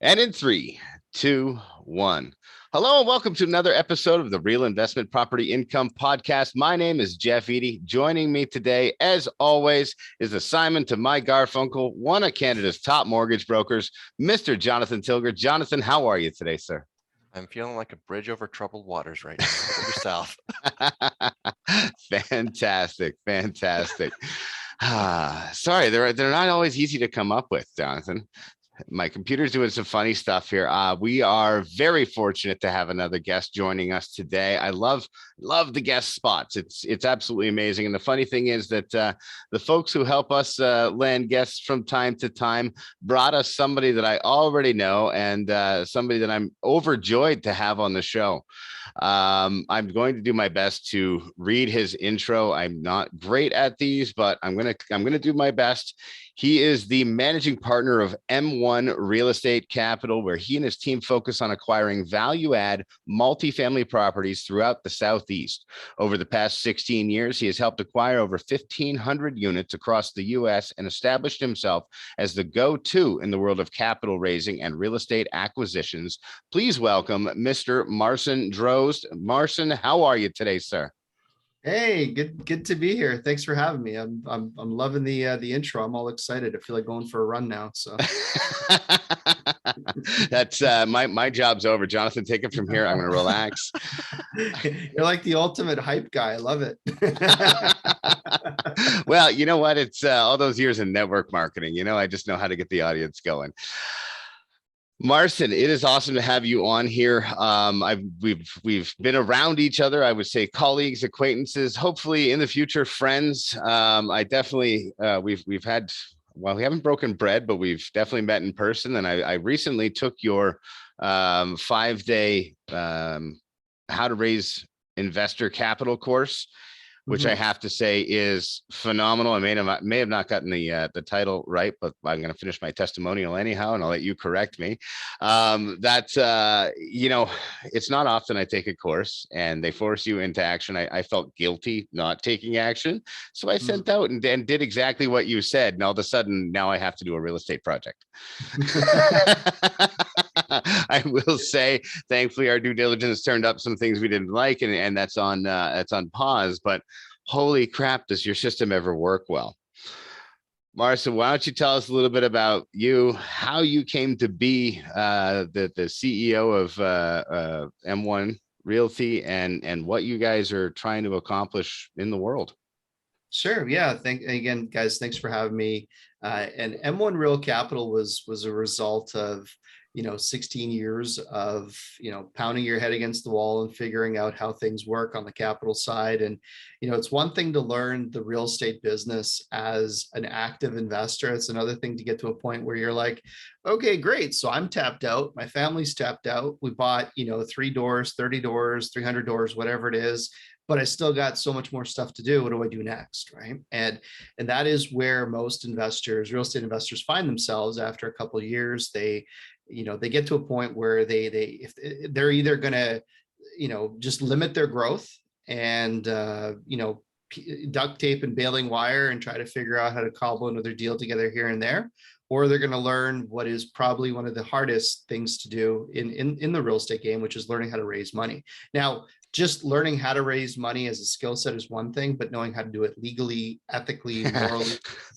And in three, two, one. Hello and welcome to another episode of the Real Investment Property Income Podcast. My name is Jeff Eady. Joining me today, as always, is the Simon to my Garfunkel, one of Canada's top mortgage brokers, Mr. Jonathan Tilger. Jonathan, how are you today, sir? I'm feeling like a bridge over troubled waters right now. How about yourself? Fantastic. Sorry, they're not always easy to come up with, Jonathan. My computer's doing some funny stuff here. We are very fortunate to have another guest joining us today. I love the guest spots. It's absolutely amazing. And the funny thing is that the folks who help us land guests from time to time brought us somebody that I already know and somebody that I'm overjoyed to have on the show. I'm going to do my best to read his intro. I'm not great at these, but I'm gonna do my best. He is the managing partner of M1 Real Estate Capital, where he and his team focus on acquiring value-add multifamily properties throughout the Southeast. Over the past 16 years, he has helped acquire over 1,500 units across the U.S. and established himself as the go-to in the world of capital raising and real estate acquisitions. Please welcome Mr. Marcin Drozdz. Marcin, how are you today, sir? Hey, good to be here. Thanks for having me. I'm loving the intro. I'm all excited. I feel like going for a run now. So That's my job's over. Jonathan, take it from here. I'm going to relax. you're like the ultimate hype guy. I love it. Well, you know what? It's all those years in network marketing. I just know how to get the audience going. Marcin, it is awesome to have you on here. We've been around each other. I would say colleagues, acquaintances, hopefully in the future friends. I definitely we've had, well, we haven't broken bread, but we've definitely met in person. And I recently took your 5-day how to raise investor capital course, which I have to say is phenomenal. I may have not gotten the title right, but I'm going to finish my testimonial anyhow, and I'll let you correct me. It's not often I take a course and they force you into action. I felt guilty not taking action, so I sent out and did exactly what you said. And all of a sudden, now I have to do a real estate project. I will say, thankfully, our due diligence turned up some things we didn't like, and that's on pause. But holy crap, does your system ever work well? Marcin, why don't you tell us a little bit about you, how you came to be the CEO of M1 Realty, and what you guys are trying to accomplish in the world? Sure. Yeah. Again, guys, thanks for having me. And M1 Real Capital was a result of 16 years of pounding your head against the wall and figuring out how things work on the capital side. And it's one thing to learn the real estate business as an active investor. It's another thing to get to a point where you're like, okay, great. So I'm tapped out. My family's tapped out. We bought 3 doors, 30 doors, 300 doors, whatever it is, but I still got so much more stuff to do. What do I do next? Right. And that is where most investors, real estate investors, find themselves after a couple of years. They get to a point where if they're either going to, just limit their growth and, duct tape and baling wire and try to figure out how to cobble another deal together here and there, or they're going to learn what is probably one of the hardest things to do in the real estate game, which is learning how to raise money. Now, just learning how to raise money as a skill set is one thing, but knowing how to do it legally, ethically, morally,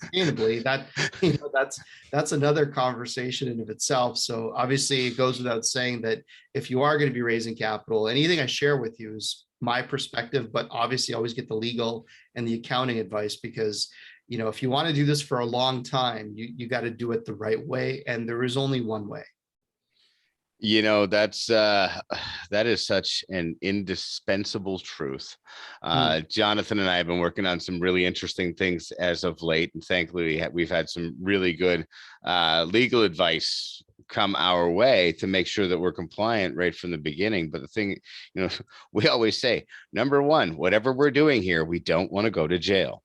sustainably, that's another conversation in of itself. So obviously it goes without saying that if you are going to be raising capital, anything I share with you is my perspective, but obviously always get the legal and the accounting advice, because if you want to do this for a long time, you got to do it the right way. And there is only one way. That is such an indispensable truth. Jonathan and I have been working on some really interesting things as of late, and thankfully we've had some really good legal advice come our way to make sure that we're compliant right from the beginning. But the thing, we always say, number one, whatever we're doing here, we don't want to go to jail.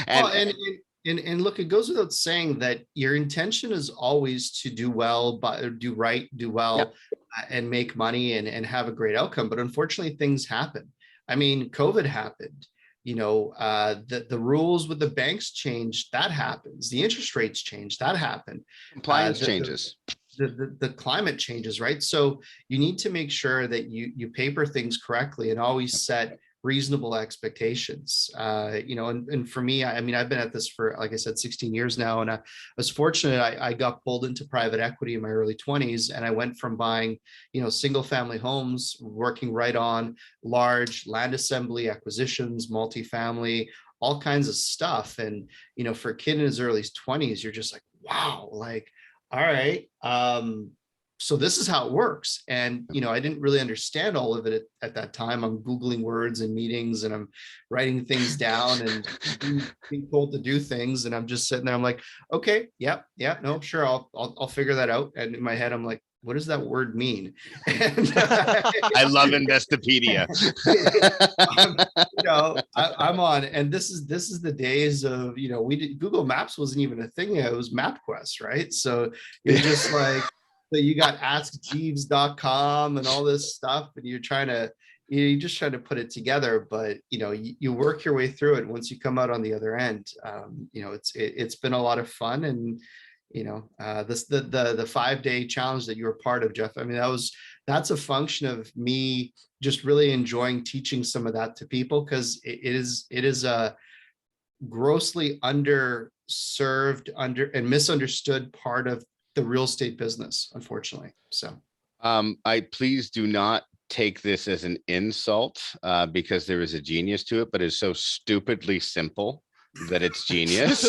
And look, it goes without saying that your intention is always to do well, but do right, do well, and make money and have a great outcome. But unfortunately, things happen. I mean, COVID happened. The rules with the banks changed. That happens. The interest rates change. That happened. Compliance changes. the climate changes, right? So you need to make sure that you paper things correctly and always set reasonable expectations. And for me, I mean, I've been at this for, like I said, 16 years now. And I was fortunate. I got pulled into private equity in my early 20s. And I went from buying, single family homes, working right on large land assembly acquisitions, multifamily, all kinds of stuff. And, for a kid in his early 20s, you're just like, wow, like, all right. So this is how it works. And, I didn't really understand all of it at that time. I'm Googling words in meetings and I'm writing things down and being told to do things. And I'm just sitting there. I'm like, okay, yeah, no, sure. I'll figure that out. And in my head, I'm like, what does that word mean? And, I love Investopedia. I'm on, and this is the days of, Google Maps wasn't even a thing. It was MapQuest, right? So you're just like, so you got askjeeves.com and all this stuff, and you're just trying to put it together, but you work your way through it. Once you come out on the other end, it's been a lot of fun. And the 5-day challenge that you were part of, Jeff, I mean, that's a function of me just really enjoying teaching some of that to people, because it is a grossly underserved and misunderstood part of the real estate business, unfortunately. So I please do not take this as an insult, because there is a genius to it, but it's so stupidly simple that it's genius.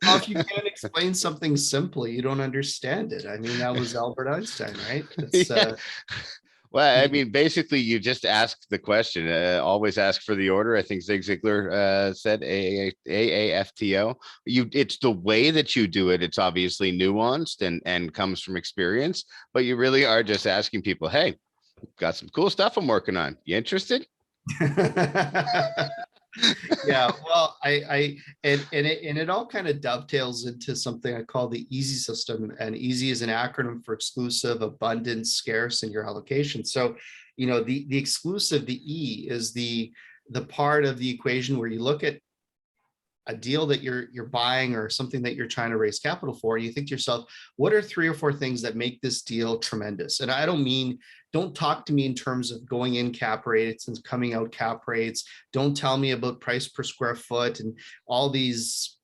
Well, if you can't explain something simply, you don't understand it. I mean, that was Albert Einstein, right? Well, I mean, basically, you just ask the question. Always ask for the order. I think Zig Ziglar said AAFTO. It's the way that you do it. It's obviously nuanced and comes from experience, but you really are just asking people, hey, got some cool stuff I'm working on. You interested? Yeah, well, it all kind of dovetails into something I call the EASY system, and EASY is an acronym for exclusive, abundant, scarce, and your allocation. So, the exclusive, the E, is the part of the equation where you look at a deal that you're buying or something that you're trying to raise capital for, and you think to yourself, what are 3 or 4 things that make this deal tremendous? And I don't talk to me in terms of going in cap rates and coming out cap rates. Don't tell me about price per square foot and all these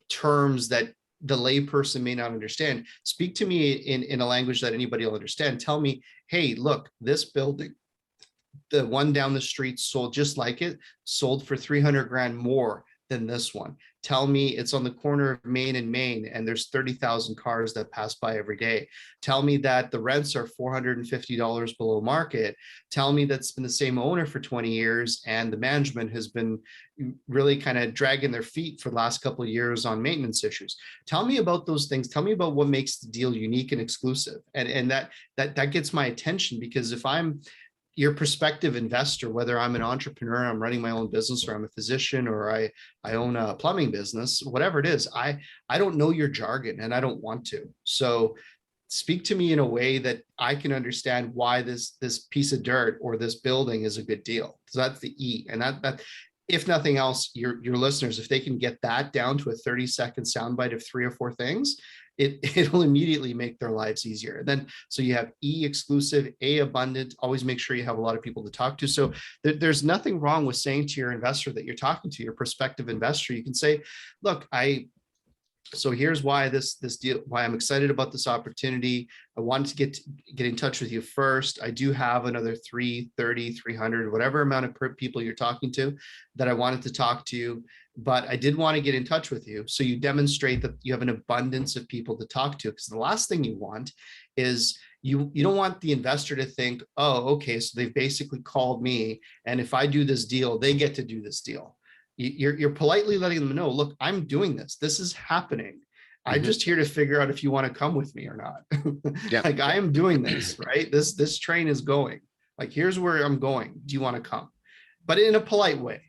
terms that the layperson may not understand. Speak to me in a language that anybody will understand. Tell me, hey, look, this building, the one down the street sold just like it, sold for 300 grand more than this one. Tell me it's on the corner of Main and Main and there's 30,000 cars that pass by every day. Tell me that the rents are $450 below market. Tell me that's been the same owner for 20 years and the management has been really kind of dragging their feet for the last couple of years on maintenance issues. Tell me about those things. Tell me about what makes the deal unique and exclusive. And that gets my attention, because if I'm your prospective investor, whether I'm an entrepreneur, I'm running my own business, or I'm a physician, or I own a plumbing business, whatever it is, I don't know your jargon and I don't want to. So speak to me in a way that I can understand why this piece of dirt or this building is a good deal. So that's the E. And that if nothing else, your listeners, if they can get that down to a 30-second soundbite of 3 or 4 things, it'll immediately make their lives easier. Then, so you have E, exclusive, A, abundant. Always make sure you have a lot of people to talk to. So there's nothing wrong with saying to your investor that you're talking to, your prospective investor, you can say, look, so here's why this deal, why I'm excited about this opportunity. I wanted to get in touch with you first. I do have another 330, 300, whatever amount of people you're talking to that I wanted to talk to you, but I did want to get in touch with you. So you demonstrate that you have an abundance of people to talk to, because the last thing you want is you don't want the investor to think, oh, okay, so they've basically called me, and if I do this deal, they get to do this deal. You're politely letting them know, look, I'm doing this. This is happening. I'm just here to figure out if you want to come with me or not. Yeah. Like, I am doing this, right? This train is going. Like, here's where I'm going. Do you want to come? But in a polite way.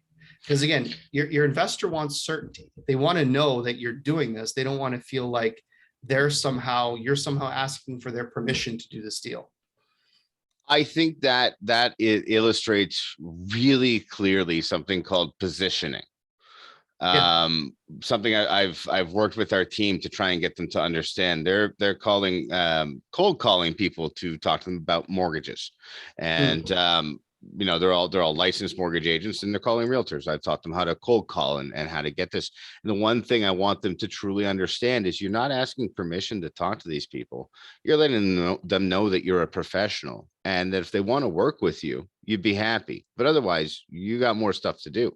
Because again, your investor wants certainty. They want to know that you're doing this. They don't want to feel like you're somehow asking for their permission to do this deal. I think that illustrates really clearly something called positioning. Yeah. Something I've worked with our team to try and get them to understand. They're calling cold calling people to talk to them about mortgages, and they're all licensed mortgage agents, and they're calling realtors. I've taught them how to cold call and how to get this. And the one thing I want them to truly understand is you're not asking permission to talk to these people. You're letting them know that you're a professional, and that if they want to work with you, you'd be happy. But otherwise, you got more stuff to do.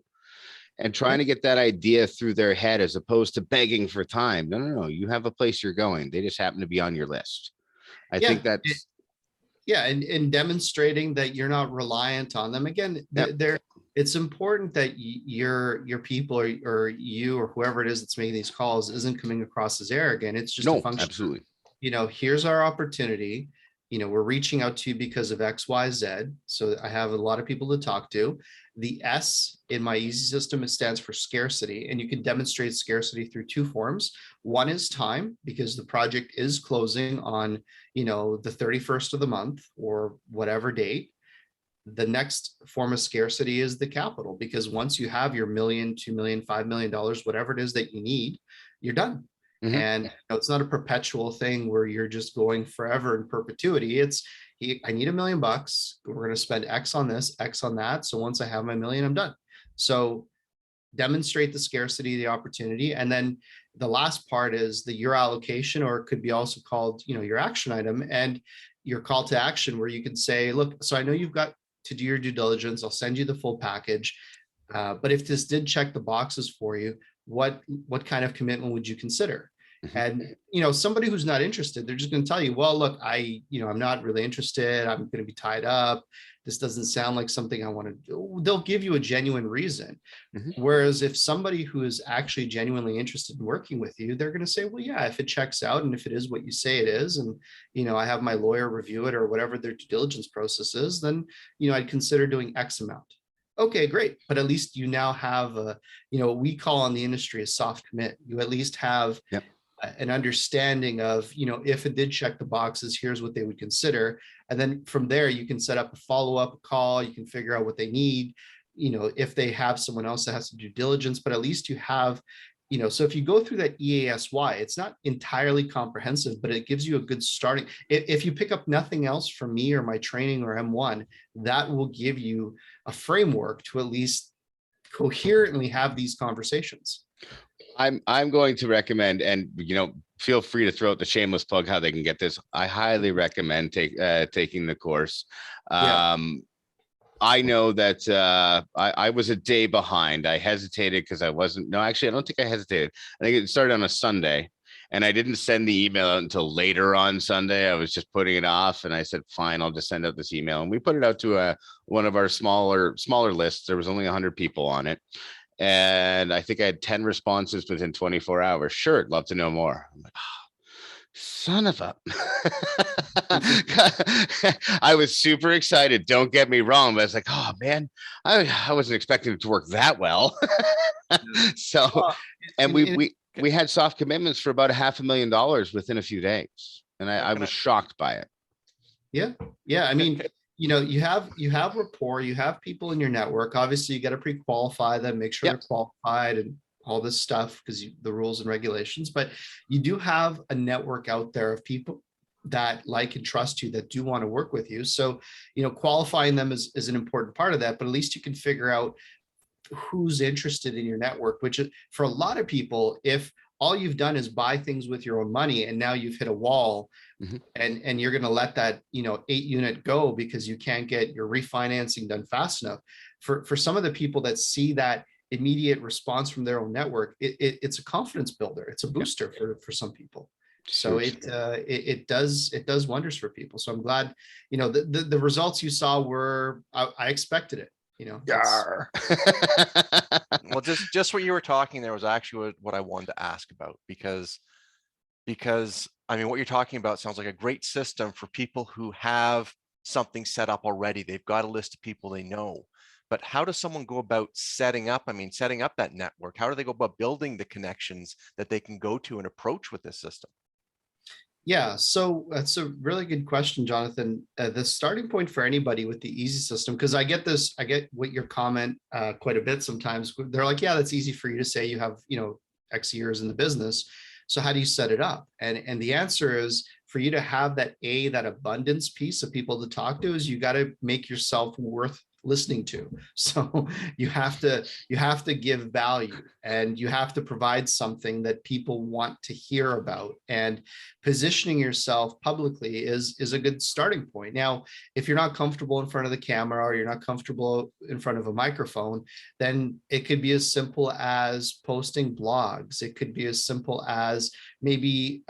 And trying Yeah. to get that idea through their head as opposed to begging for time. No, no, no. You have a place you're going. They just happen to be on your list. I think Yeah. that's, Yeah, and demonstrating that you're not reliant on them. Again, yeah. it's important that your people or you or whoever it is that's making these calls isn't coming across as arrogant. It's just a No, function of, absolutely. here's our opportunity. We're reaching out to you because of X, Y, Z. So I have a lot of people to talk to. The S in my easy system, it stands for scarcity, and you can demonstrate scarcity through two forms. One is time, because the project is closing on, the 31st of the month or whatever date. The next form of scarcity is the capital, because once you have your million, 2 million, $5 million, whatever it is that you need, you're done. Mhm. And it's not a perpetual thing where you're just going forever in perpetuity. It's, I need $1 million. We're going to spend X on this, X on that. So once I have my million, I'm done. So demonstrate the scarcity of the opportunity. And then the last part is the your allocation, or it could be also called, your action item and your call to action, where you can say, look, so I know you've got to do your due diligence. I'll send you the full package. But if this did check the boxes for you, what kind of commitment would you consider? Mhm. And somebody who's not interested, they're just going to tell you, well, look, I'm not really interested. I'm going to be tied up. This doesn't sound like something I want to do. They'll give you a genuine reason. Mhm. Whereas if somebody who is actually genuinely interested in working with you, they're going to say, well, yeah, if it checks out and if it is what you say it is, and, I have my lawyer review it or whatever their due diligence process is, then, I'd consider doing X amount. Okay, great. But at least you now have what we call on the industry a soft commit. You at least have Yep. an understanding of, if it did check the boxes, here's what they would consider. And then from there, you can set up a follow-up call. You can figure out what they need, if they have someone else that has to do diligence, but at least you have, so if you go through that EASY, it's not entirely comprehensive, but it gives you a good starting. If you pick up nothing else from me or my training or M1, that will give you a framework to at least coherently have these conversations. I'm going to recommend, and feel free to throw out the shameless plug how they can get this. I highly recommend taking the course. Yeah. I know that I was a day behind. I hesitated because I wasn't. No, actually, I don't think I hesitated. I think it started on a Sunday, and I didn't send the email out until later on Sunday. I was just putting it off, and I said, "Fine, I'll just send out this email." And we put it out to one of our smaller lists. There was only 100 people on it, and I think I had 10 responses within 24 hours. Sure, I'd love to know more. I'm like, son of a I was super excited, don't get me wrong, but I was like, oh man, I wasn't expecting it to work that well. So, Well, and in, in, we had soft commitments for about $500,000 within a few days, and I Can was I, shocked by it. Yeah. Yeah. I mean, can, you have rapport, you have people in your network. Obviously, you got to pre-qualify them, make sure Yep. they're qualified and all this stuff because the rules and regulations. But you do have a network out there of people that like and trust you, that do want to work with you. So, qualifying them is an important part of that. But at least you can figure out who's interested in your network, which is, for a lot of people, if all you've done is buy things with your own money and now you've hit a wall, Mhm. and you're going to let that 8 unit go because you can't get your refinancing done fast enough. For some of the people that see that immediate response from their own network, it's a confidence builder. It's a booster for some people. So Huge. it does wonders for people. So I'm glad the results you saw were, I expected it. Yar. well, just what you were talking there was actually what I wanted to ask about, because I mean, what you're talking about sounds like a great system for people who have something set up already. They've got a list of people they know. But how does someone go about setting up that network? How do they go about building the connections that they can go to and approach with this system? Yeah, so that's a really good question, Jonathan. The starting point for anybody with the easy system, because I get what your comment quite a bit sometimes. They're like, yeah, that's easy for you to say. You have, X years in the business. So how do you set it up? And the answer is for you to have that abundance piece of people to talk to is you got to make yourself worth listening to. So you have to give value, and you have to provide something that people want to hear about. And positioning yourself publicly is a good starting point. Now, if you're not comfortable in front of the camera, or you're not comfortable in front of a microphone, then it could be as simple as posting blogs. It could be as simple as maybe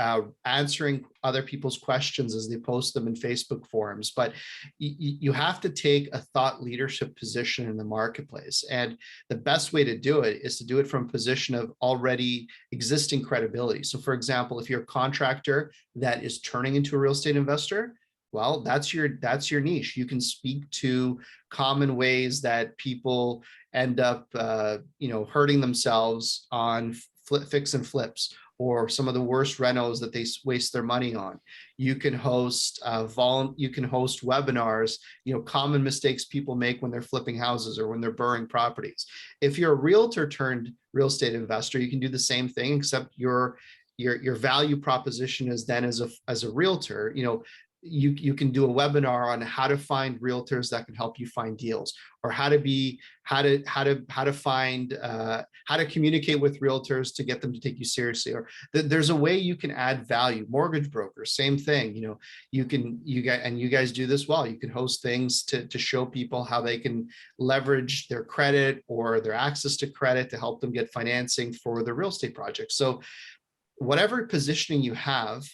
answering other people's questions as they post them in Facebook forums. But you have to take a thought leadership position in the marketplace. And the best way to do it is to do it from a position of already existing credibility. So for example, if you're a contractor that is turning into a real estate investor, well, that's your niche. You can speak to common ways that people end up hurting themselves on fix and flips, or some of the worst renos that they waste their money on. You can host webinars, common mistakes people make when they're flipping houses or when they're burring properties. If you're a realtor turned real estate investor, you can do the same thing, except your value proposition is then as a realtor, you can do a webinar on how to find realtors that can help you find deals, or how to communicate with realtors to get them to take you seriously. Or there's a way you can add value. Mortgage brokers, same thing. You guys do this well. You can host things to show people how they can leverage their credit or their access to credit to help them get financing for their real estate projects. So whatever positioning you have,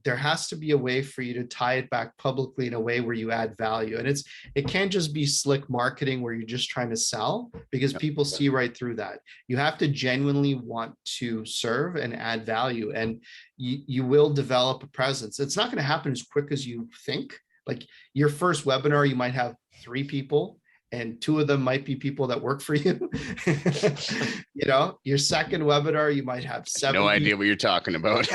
there has to be a way for you to tie it back publicly in a way where you add value. And it can't just be slick marketing where you're just trying to sell, because people see right through that. You have to genuinely want to serve and add value, and you will develop a presence. It's not going to happen as quick as you think. Like your first webinar, you might have 3 people, and 2 of them might be people that work for you. Your second webinar, you might have 7 No idea people. what you're talking about.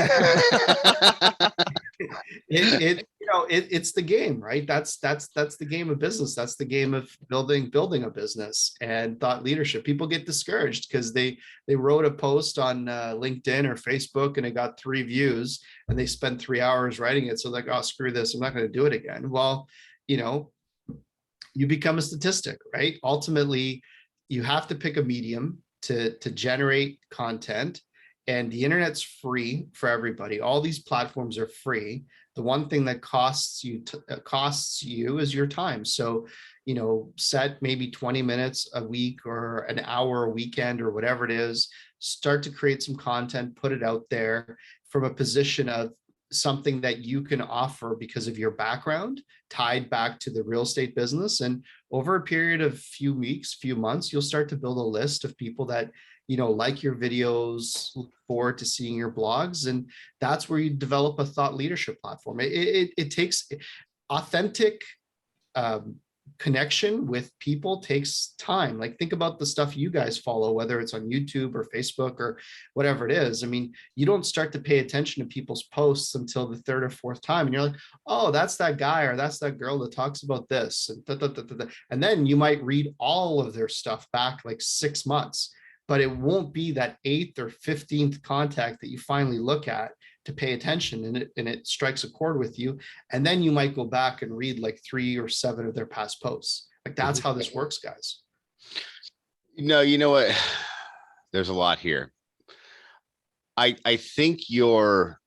It's the game, right? That's the game of business. That's the game of building a business and thought leadership. People get discouraged because they wrote a post on LinkedIn or Facebook and it got 3 views, and they spent 3 hours writing it. So like, oh, screw this, I'm not going to do it again. Well, you become a statistic, right? Ultimately, you have to pick a medium to generate content, and the internet's free for everybody. All these platforms are free. The one thing that costs you is your time. So, set maybe 20 minutes a week or an hour a weekend or whatever it is, start to create some content, put it out there from a position of something that you can offer because of your background tied back to the real estate business. And over a period of few weeks, few months, you'll start to build a list of people that like your videos, look forward to seeing your blogs. And that's where you develop a thought leadership platform. It takes authentic connection with people, takes time. Like think about the stuff you guys follow, whether it's on YouTube or Facebook or whatever it is. I mean, you don't start to pay attention to people's posts until the 3rd or 4th time, and you're like, oh, that's that guy or that's that girl that talks about this, and then you might read all of their stuff back like 6 months, but it won't be that 8th or 15th contact that you finally look at to pay attention, and it strikes a chord with you. And then you might go back and read like 3 or 7 of their past posts. Like that's how this works, guys. No, you know what? There's a lot here. I think your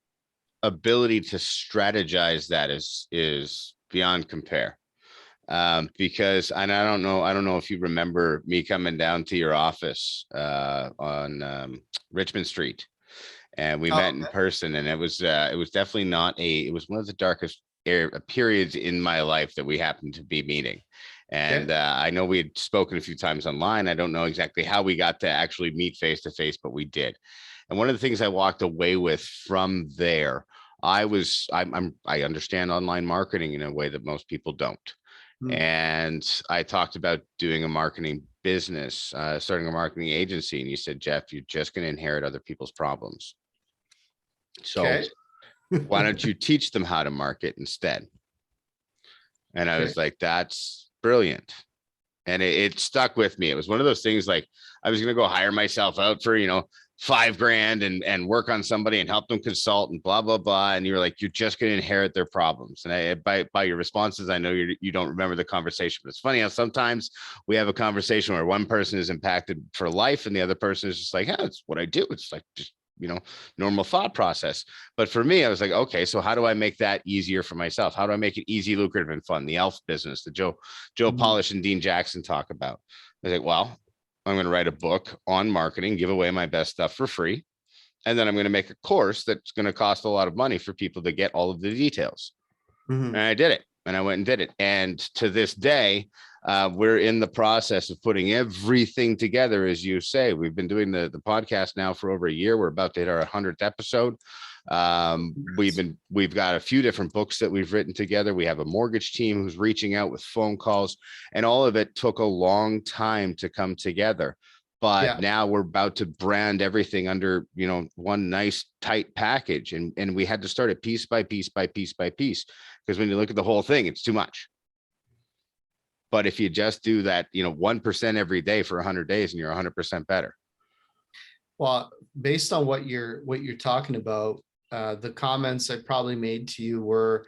ability to strategize that is beyond compare. Because, and I don't know if you remember me coming down to your office on Richmond Street, and we met in person, and it was definitely it was one of the darkest periods in my life that we happened to be meeting. And I know we had spoken a few times online. I don't know exactly how we got to actually meet face to face, but we did. And one of the things I walked away with from there, I understand online marketing in a way that most people don't. And I talked about doing a marketing business, starting a marketing agency. And you said, Jeff, you're just going to inherit other people's problems. So Why don't you teach them how to market instead? And I was like, that's brilliant. And it stuck with me. It was one of those things like I was going to go hire myself out for, $5,000 and work on somebody and help them consult and blah, blah, blah. And you were like, you're just going to inherit their problems. And by your responses, I know you don't remember the conversation, but it's funny how sometimes we have a conversation where one person is impacted for life and the other person is just like, yeah, it's what I do. It's like, just, normal thought process. But for me, I was like, okay, so how do I make that easier for myself? How do I make it easy, lucrative, and fun? The ELF business that Joe Polish and Dean Jackson talk about. I was like, well, I'm going to write a book on marketing, give away my best stuff for free. And then I'm going to make a course that's going to cost a lot of money for people to get all of the details. And I did it. And I went and did it. And to this day, we're in the process of putting everything together. As you say, we've been doing the podcast now for over a year. We're about to hit our 100th episode. We've got a few different books that we've written together. We have a mortgage team who's reaching out with phone calls, and all of it took a long time to come together. But now we're about to brand everything under, one nice tight package. And we had to start it piece by piece by piece by piece, because when you look at the whole thing, it's too much. But if you just do that, 1% every day for 100 days and you're 100% better. Well, based on what you're talking about, the comments I probably made to you were,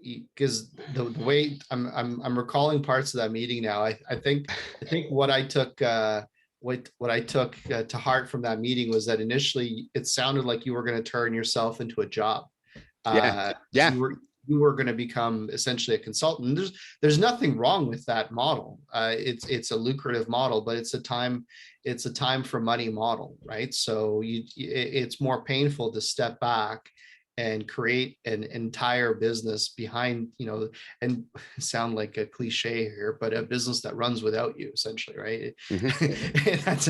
because the way I'm recalling parts of that meeting now. I think what I took what I took to heart from that meeting was that initially it sounded like you were going to turn yourself into a job. You were going to become essentially a consultant. There's nothing wrong with that model. It's a lucrative model, but it's a time for money model, right? So it's more painful to step back and create an entire business behind, and sound like a cliche here, but a business that runs without you, essentially, right? That's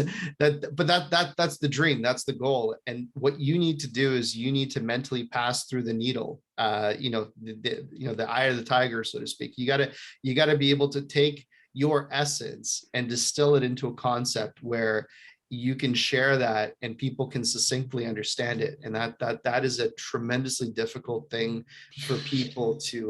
the dream, that's the goal. And what you need to do is you need to mentally pass through the needle, the eye of the tiger, so to speak. You gotta be able to take your essence and distill it into a concept where you can share that and people can succinctly understand it. And that is a tremendously difficult thing for people to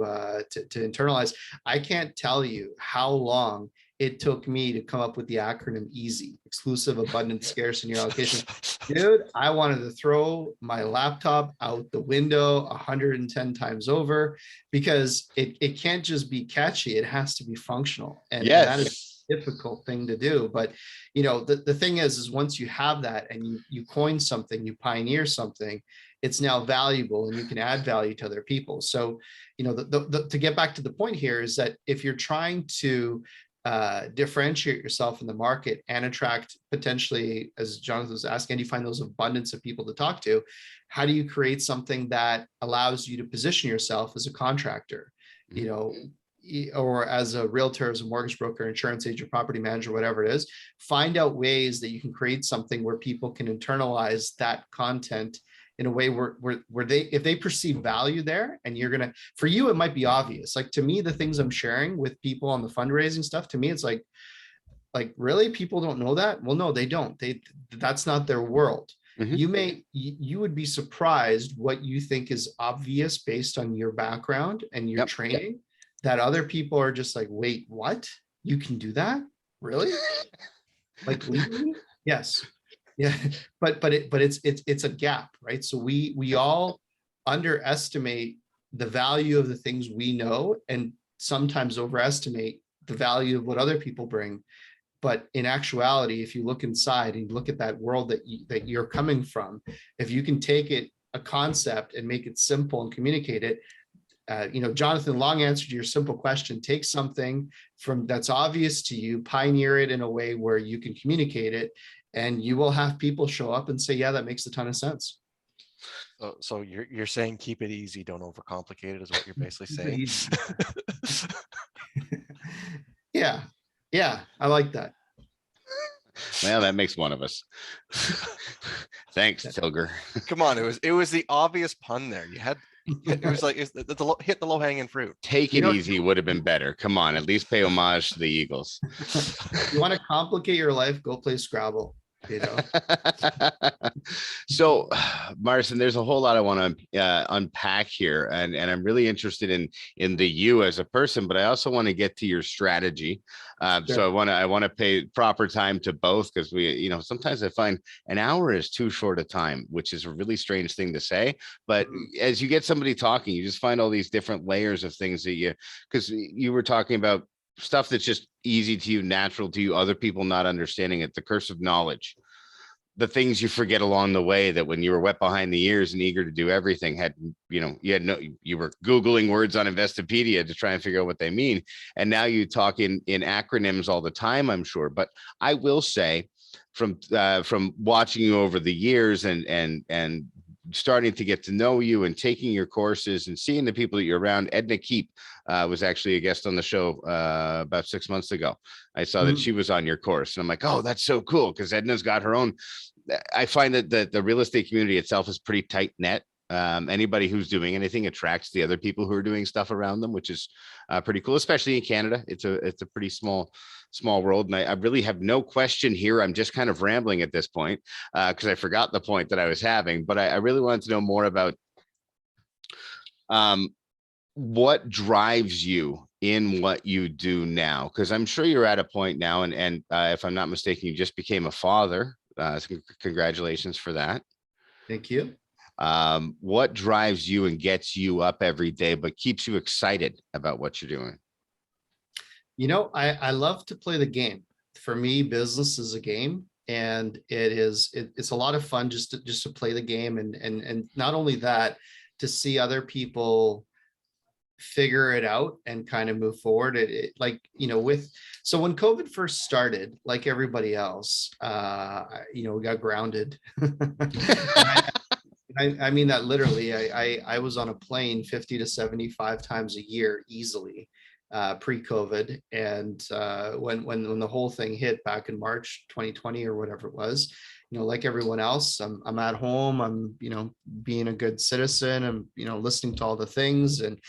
internalize. I can't tell you how long it took me to come up with the acronym EASY, exclusive, abundant, scarce in your allocation. Dude, I wanted to throw my laptop out the window 110 times over, because it can't just be catchy, it has to be functional. And that is difficult thing to do. But the thing is once you have that and you coin something, you pioneer something, it's now valuable and you can add value to other people. So to get back to the point here is that if you're trying to differentiate yourself in the market and attract, potentially, as Jonathan was asking, do you find those abundance of people to talk to? How do you create something that allows you to position yourself as a contractor, or as a realtor, as a mortgage broker, insurance agent, property manager, whatever it is? Find out ways that you can create something where people can internalize that content in a way where they, if they perceive value there, and for you, it might be obvious. Like, to me, the things I'm sharing with people on the fundraising stuff, to me, it's like really, people don't know that? Well, no, they don't. That's not their world. You would be surprised what you think is obvious based on your background and your training, that other people are just like, wait, what? You can do that? Really? Like, legally? Yes. Yeah. But it's a gap, right? So we all underestimate the value of the things we know, and sometimes overestimate the value of what other people bring. But in actuality, if you look inside and look at that world that you're coming from, if you can take a concept and make it simple and communicate it, Jonathan, long answer to your simple question: take something that's obvious to you, pioneer it in a way where you can communicate it, and you will have people show up and say, yeah, that makes a ton of sense. So you're saying keep it easy, don't overcomplicate it, is what you're basically saying. Yeah, I like that. Well, that makes one of us. Thanks, Tilger. Come on, it was the obvious pun there. It was like hit the low-hanging fruit. Take it easy would have been better. Come on, at least pay homage to the Eagles. You want to complicate your life? Go play Scrabble. you know. So, Marcin, there's a whole lot I want to unpack here, and I'm really interested in the you as a person, but I also want to get to your strategy. So Sure. I want to pay proper time to both, because sometimes I find an hour is too short a time, which is a really strange thing to say. But Mhm. as you get somebody talking, you just find all these different layers of things because you were talking about stuff that's just easy to you, natural to you, other people not understanding it, the curse of knowledge, the things you forget along the way, that when you were wet behind the ears and eager to do everything, you were Googling words on Investopedia to try and figure out what they mean. And now you talk in acronyms all the time, I'm sure. But I will say, from watching you over the years and starting to get to know you and taking your courses and seeing the people that you're around. Edna Keep was actually a guest on the show about 6 months ago. I saw that Mhm. she was on your course, and I'm like, oh, that's so cool, because Edna's got her own. I find that the real estate community itself is pretty tight net. Anybody who's doing anything attracts the other people who are doing stuff around them, which is pretty cool, especially in Canada. It's a pretty small world. And I really have no question here. I'm just kind of rambling at this point because I forgot the point that I was having, but I really wanted to know more about um, what drives you in what you do now, because I'm sure you're at a point now, and if I'm not mistaken, you just became a father. So congratulations for that. Thank you. What drives you and gets you up every day but keeps you excited about what you're doing? I love to play the game. For me, business is a game, and it's a lot of fun just to play the game, and not only that, to see other people figure it out and kind of move forward. So when COVID first started, like everybody else, we got grounded. I mean that literally. I was on a plane 50 to 75 times a year easily, pre-COVID, and when the whole thing hit back in March 2020 or whatever it was, like everyone else, I'm at home. I'm being a good citizen. I'm listening to all the things, and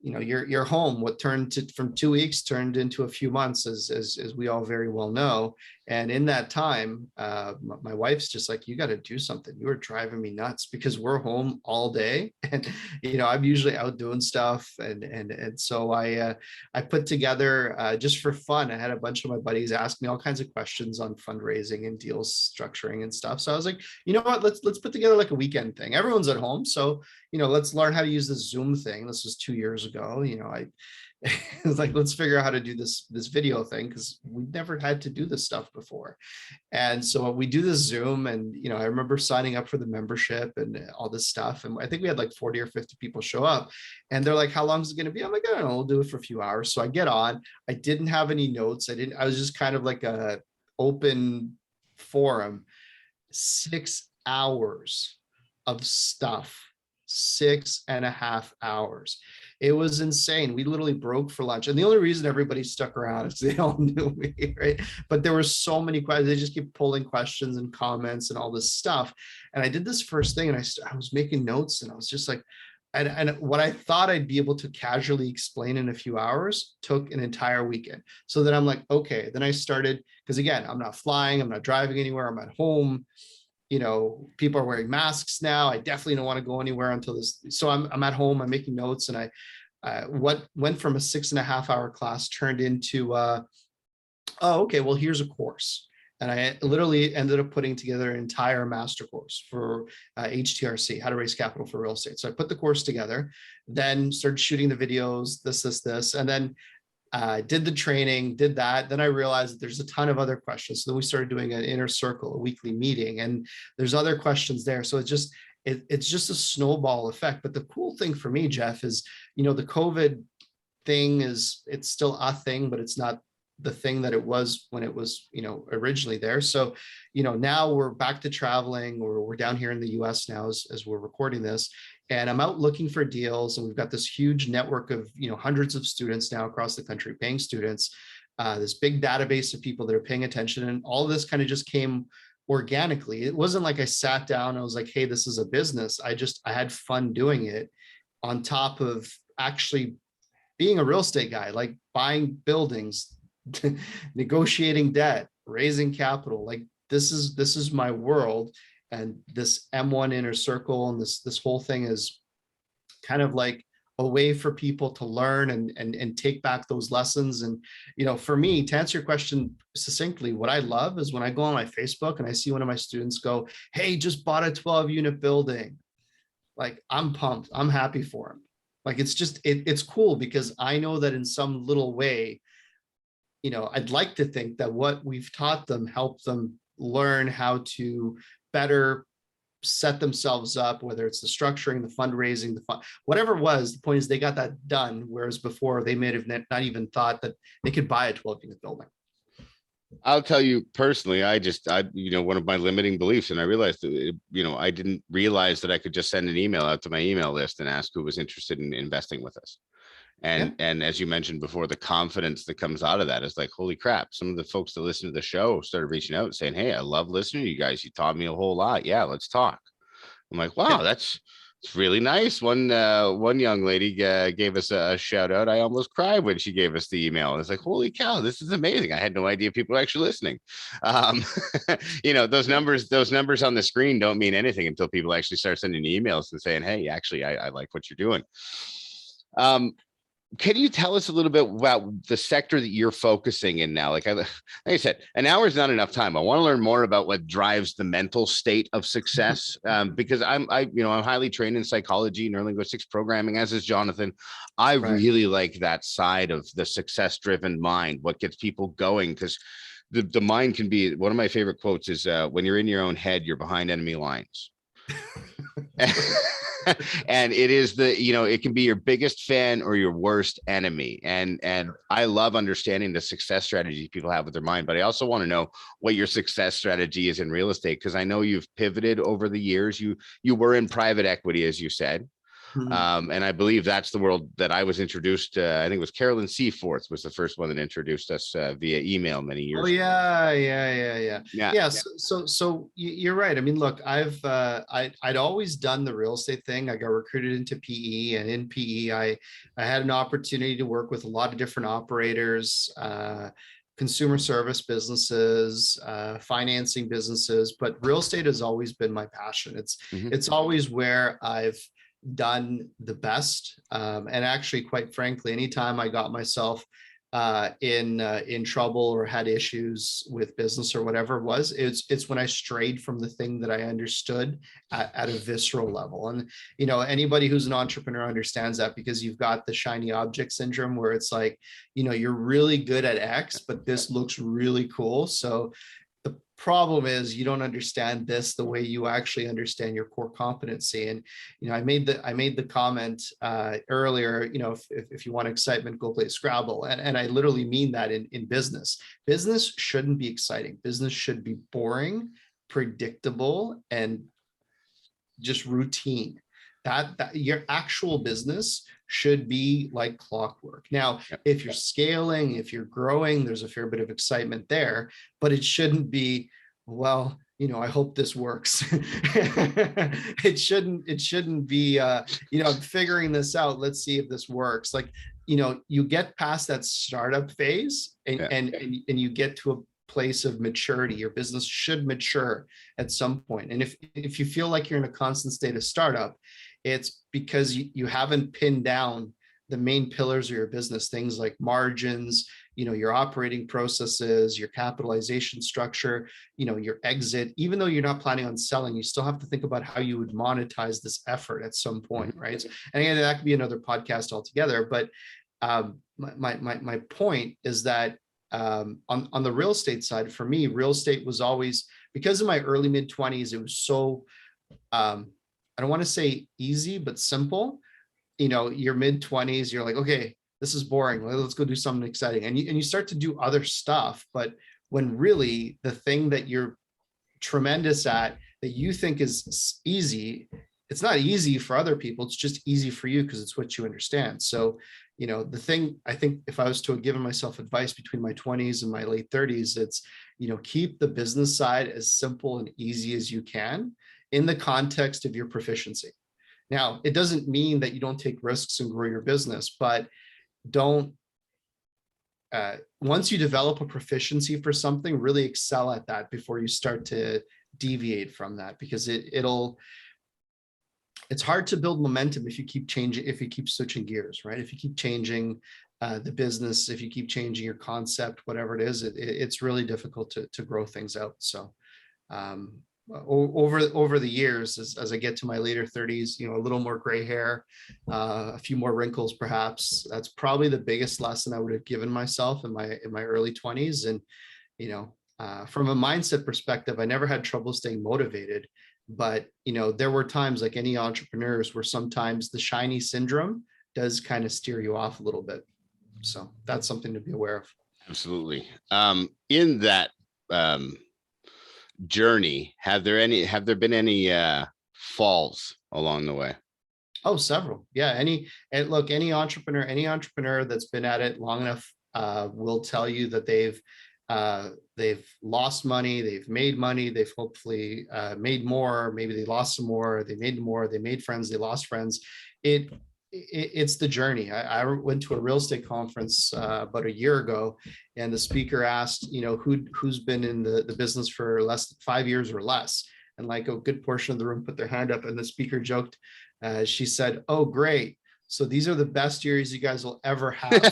your home, what from 2 weeks turned into a few months, as we all very well know. And in that time, my wife's just like, you got to do something. You were driving me nuts, because we're home all day, and I'm usually out doing stuff, and so I put together, just for fun. I had a bunch of my buddies ask me all kinds of questions on fundraising and deals structuring and stuff. So I was like, you know what, let's put together like a weekend thing. Everyone's at home, so let's learn how to use this Zoom thing. This was 2 years ago. I was like, let's figure out how to do this video thing, because we never had to do this stuff before. And so we do this Zoom, and I remember signing up for the membership and all this stuff. And I think we had like 40 or 50 people show up, and they're like, how long is it going to be? I'm like, I don't know, we'll do it for a few hours. So I get on. I didn't have any notes. I was just kind of like a open forum. 6 hours of stuff. 6.5 hours. It was insane. We literally broke for lunch. And the only reason everybody stuck around is they all knew me, right? But there were so many questions. They just keep pulling questions and comments and all this stuff. And I did this first thing, and I was making notes, and I was just like, and what I thought I'd be able to casually explain in a few hours took an entire weekend. So then I'm like, okay, then I started, because again, I'm not flying, I'm not driving anywhere, I'm at home. People are wearing masks now. I definitely don't want to go anywhere until this. So I'm at home, I'm making notes, and what went from a 6.5 hour class turned into, oh, okay, well, here's a course. And I literally ended up putting together an entire master course for HTRC, how to raise capital for real estate. So I put the course together, then started shooting the videos, this, and then did the training, did that. Then I realized that there's a ton of other questions. So then we started doing an inner circle, a weekly meeting, and there's other questions there. So it's just a snowball effect. But the cool thing for me, Jeff, is, the COVID thing it's still a thing, but it's not the thing that it was when it was, originally there. So, now we're back to traveling, or we're down here in the US now as we're recording this, and I'm out looking for deals. And we've got this huge network of, hundreds of students now across the country, paying students, this big database of people that are paying attention. And all of this kind of just came organically. It wasn't like I sat down and I was like, hey, this is a business. I had fun doing it, on top of actually being a real estate guy, like buying buildings, negotiating debt, raising capital, like this is my world. And this M1 inner circle and this whole thing is kind of like a way for people to learn and take back those lessons. And, for me, to answer your question succinctly, what I love is when I go on my Facebook and I see one of my students go, hey, just bought a 12-unit building. Like, I'm pumped. I'm happy for him. Like, it's just, it's cool because I know that in some little way, I'd like to think that what we've taught them helped them learn how to better set themselves up, whether it's the structuring, the fundraising, the fund, whatever it was. The point is they got that done, whereas before they may have not even thought that they could buy a 12-unit building. I'll tell you personally, I one of my limiting beliefs, and I realized that, I didn't realize that I could just send an email out to my email list and ask who was interested in investing with us. And as you mentioned before, the confidence that comes out of that is like, holy crap. Some of the folks that listen to the show started reaching out saying, hey, I love listening to you guys. You taught me a whole lot. Yeah, let's talk. I'm like, wow, it's really nice. One young lady gave us a shout out. I almost cried when she gave us the email. It's like, holy cow, this is amazing. I had no idea people were actually listening. Those numbers on the screen don't mean anything until people actually start sending emails and saying, hey, actually, I like what you're doing. Can you tell us a little bit about the sector that you're focusing in now? Like I said, an hour is not enough time. I want to learn more about what drives the mental state of success, because I'm highly trained in psychology, neurolinguistics programming, as is Jonathan. I really like that side of the success-driven mind, what gets people going, because the mind can be, one of my favorite quotes is, when you're in your own head, you're behind enemy lines. And it is it can be your biggest fan or your worst enemy. And I love understanding the success strategies people have with their mind, but I also want to know what your success strategy is in real estate, because I know you've pivoted over the years. You were in private equity, as you said. And I believe that's the world that I was introduced to. I think it was Carolyn Seaforth was the first one that introduced us via email many years ago. Yeah. So you're right. I mean, look, I'd always done the real estate thing. I got recruited into PE, and in PE, I had an opportunity to work with a lot of different operators, consumer service businesses, financing businesses, but real estate has always been my passion. It's always where I've done the best. And actually, quite frankly, anytime I got myself in trouble or had issues with business or whatever it was, it's when I strayed from the thing that I understood at a visceral level. And anybody who's an entrepreneur understands that, because you've got the shiny object syndrome, where it's like, you're really good at X, but this looks really cool. So the problem is you don't understand this the way you actually understand your core competency. And I made the comment earlier, if you want excitement, go play Scrabble. And I literally mean that in business. Business shouldn't be exciting. Business should be boring, predictable, and just routine. That your actual business should be like clockwork. Now, if you're scaling, if you're growing, there's a fair bit of excitement there, but it shouldn't be, well, I hope this works. It shouldn't be, I'm figuring this out. Let's see if this works. Like, you get past that startup phase and you get to a place of maturity. Your business should mature at some point. And if you feel like you're in a constant state of startup, it's because you haven't pinned down the main pillars of your business, things like margins, your operating processes, your capitalization structure, your exit. Even though you're not planning on selling, you still have to think about how you would monetize this effort at some point, right? And again, that could be another podcast altogether. But my point is that on the real estate side, for me, real estate was always, because in my early mid-20s, it was so I don't want to say easy, but simple. Your mid-20s, you're like, okay, this is boring. Let's go do something exciting. And you start to do other stuff. But when really the thing that you're tremendous at, that you think is easy, it's not easy for other people. It's just easy for you because it's what you understand. So, the thing, I think if I was to have given myself advice between my 20s and my late 30s, it's, keep the business side as simple and easy as you can in the context of your proficiency. Now, it doesn't mean that you don't take risks and grow your business, but don't once you develop a proficiency for something, really excel at that before you start to deviate from that, because it's hard to build momentum if you keep changing, if you keep switching gears, right? If you keep changing the business, if you keep changing your concept, whatever it is, it's really difficult to grow things out. So over the years, as I get to my later 30s, a little more gray hair, a few more wrinkles, perhaps, that's probably the biggest lesson I would have given myself in my early 20s. And from a mindset perspective, I never had trouble staying motivated. But, there were times, like any entrepreneurs, where sometimes the shiny syndrome does kind of steer you off a little bit. So that's something to be aware of. Absolutely. In that journey, have there been any falls along the way? Oh, several. Yeah. Any entrepreneur that's been at it long enough will tell you that they've lost money, they've made money, they've hopefully made more, maybe they lost some more, they made more, they made friends, they lost friends. It's the journey. I went to a real estate conference about a year ago, and the speaker asked, who's been in the business for less than 5 years or less. And like a good portion of the room put their hand up, and the speaker joked, she said, "Oh, great. So these are the best years you guys will ever have." And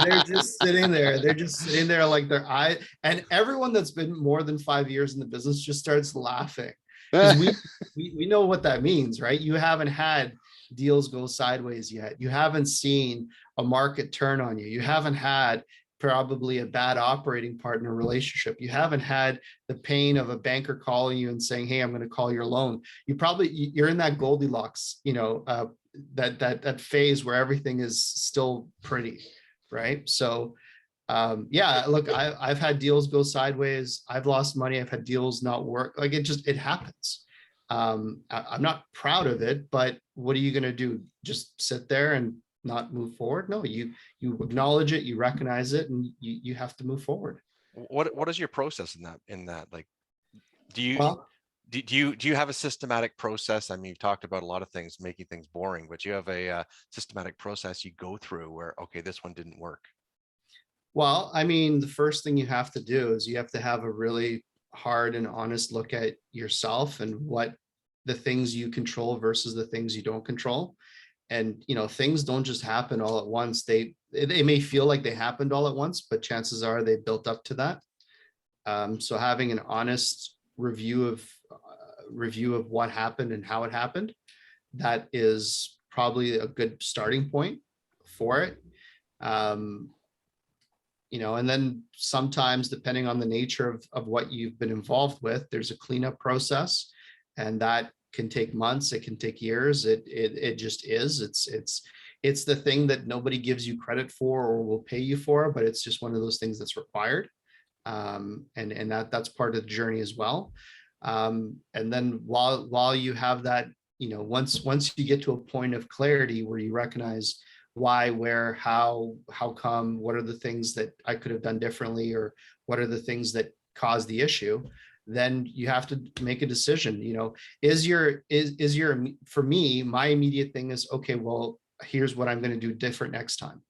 they're just sitting there like their eye, and everyone that's been more than 5 years in the business just starts laughing, because we know what that means, right? You haven't had deals go sideways yet. You haven't seen a market turn on you. You haven't had probably a bad operating partner relationship. You haven't had the pain of a banker calling you and saying, "Hey, I'm going to call your loan." You're in that Goldilocks, that phase where everything is still pretty, right? So look, I've had deals go sideways. I've lost money. I've had deals not work. Like it happens. I'm not proud of it, but what are you going to do? Just sit there and not move forward? No, you acknowledge it, you recognize it, and you have to move forward. What is your process in that? Like, do you Well, do you have a systematic process? I mean, you've talked about a lot of things making things boring, but you have a systematic process you go through where, okay, this one didn't work. Well, I mean, the first thing you have to do is you have to have a really hard and honest look at yourself and what the things you control versus the things you don't control. And things don't just happen all at once. They may feel like they happened all at once, but chances are they built up to that. So having an honest review of what happened and how it happened, that is probably a good starting point for it. And then sometimes, depending on the nature of what you've been involved with, there's a cleanup process, and that can take months, it can take years. It just is. It's the thing that nobody gives you credit for or will pay you for, but it's just one of those things that's required. And that's part of the journey as well. And then while you have that, once you get to a point of clarity where you recognize why, where, how come, what are the things that I could have done differently, or what are the things that caused the issue, then you have to make a decision. For me, my immediate thing is, okay, well, here's what I'm going to do different next time.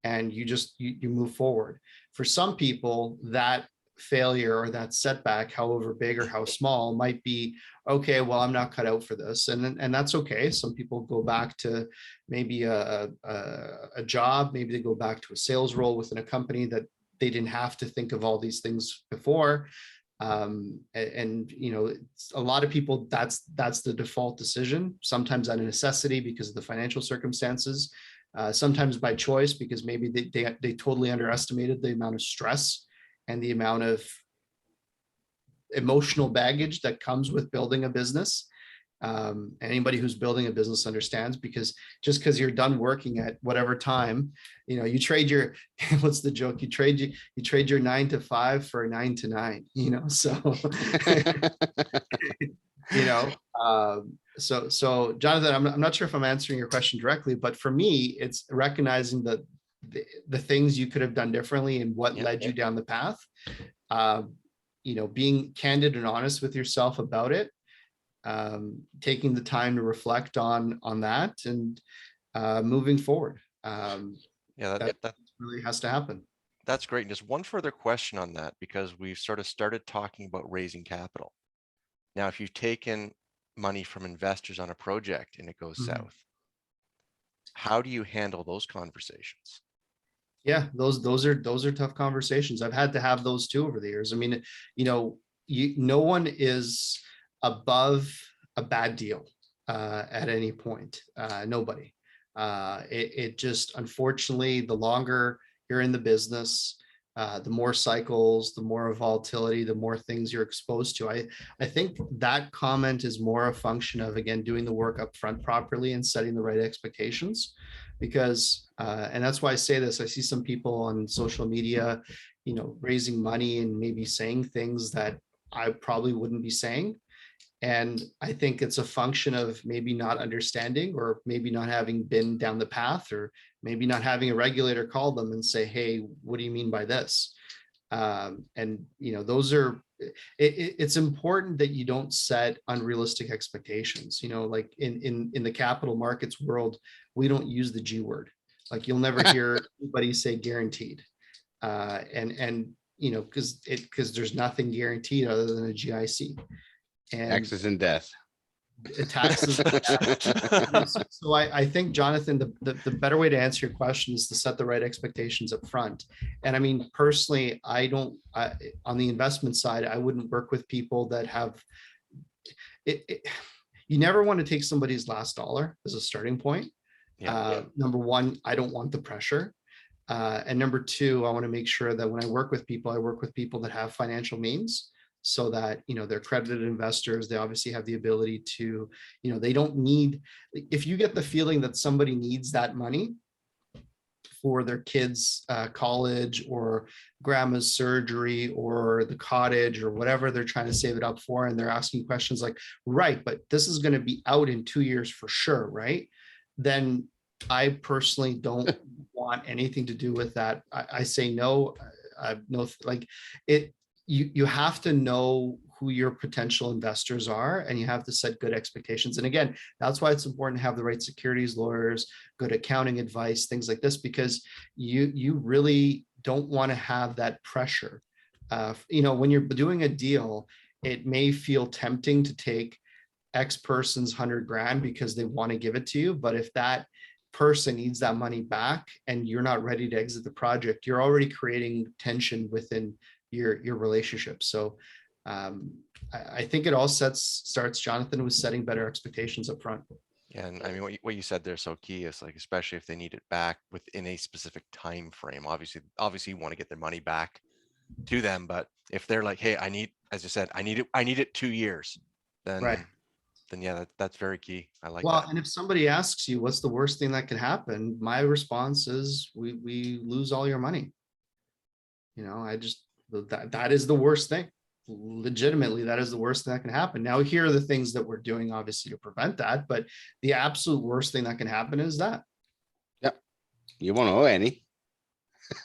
And you move forward. For some people, that failure or that setback, however big or how small, might be, okay, well, I'm not cut out for this. And that's okay. Some people go back to maybe a job, maybe they go back to a sales role within a company that they didn't have to think of all these things before. A lot of people, that's the default decision, sometimes out of necessity because of the financial circumstances, sometimes by choice because maybe they totally underestimated the amount of stress and the amount of emotional baggage that comes with building a business. Anybody who's building a business understands, because just because you're done working at whatever time, you trade your, what's the joke? You trade your 9 to 5 for a 9 to 9, so, so Jonathan, I'm not sure if I'm answering your question directly, but for me, it's recognizing the things you could have done differently and what led you down the path, being candid and honest with yourself about it, taking the time to reflect on that, and moving forward. That's really has to happen. That's great. And just one further question on that, because we've sort of started talking about raising capital. Now, if you've taken money from investors on a project and it goes Mhm. south, how do you handle those conversations? Yeah, those are tough conversations. I've had to have those too over the years. I mean, no one is above a bad deal at any point. Nobody. It just, unfortunately, the longer you're in the business, the more cycles, the more volatility, the more things you're exposed to. I think that comment is more a function of, again, doing the work up front properly and setting the right expectations. Because, and that's why I say this, I see some people on social media, raising money and maybe saying things that I probably wouldn't be saying. And I think it's a function of maybe not understanding, or maybe not having been down the path, or maybe not having a regulator call them and say, hey, what do you mean by this? And those are, it's important that you don't set unrealistic expectations. Like in the capital markets world, we don't use the G word. Like, you'll never hear anybody say guaranteed. And because there's nothing guaranteed other than a GIC. And Taxes and death. taxes. So I think, Jonathan, the better way to answer your question is to set the right expectations up front. And I mean, personally, on the investment side, I wouldn't work with people that have you never want to take somebody's last dollar as a starting point. Number one, I don't want the pressure. And number two, I want to make sure that when I work with people that have financial means, so that, they're credited investors. They obviously have the ability to, they don't need, if you get the feeling that somebody needs that money for their kids' college, or grandma's surgery, or the cottage, or whatever they're trying to save it up for, and they're asking questions like, right, but this is going to be out in 2 years for sure, right? Then I personally don't want anything to do with that. I say no. No, like it. You have to know who your potential investors are, and you have to set good expectations. And again, that's why it's important to have the right securities lawyers, good accounting advice, things like this, because you really don't want to have that pressure. When you're doing a deal, it may feel tempting to take X person's 100 grand because they want to give it to you. But if that person needs that money back and you're not ready to exit the project, you're already creating tension within your relationship. So I think it all starts, Jonathan, with setting better expectations up front. Yeah, and I mean, what you said there is so key, is like, especially if they need it back within a specific time frame. Obviously you want to get their money back to them, but if they're like, hey, as you said, I need it 2 years, then Right. Then yeah, that's very key. I like Well, that. and if somebody asks you what's the worst thing that could happen, my response is we lose all your money. That is the worst thing. Legitimately, that is the worst thing that can happen. Now, here are the things that we're doing, obviously, to prevent that, but the absolute worst thing that can happen is that. Yep. You won't owe any.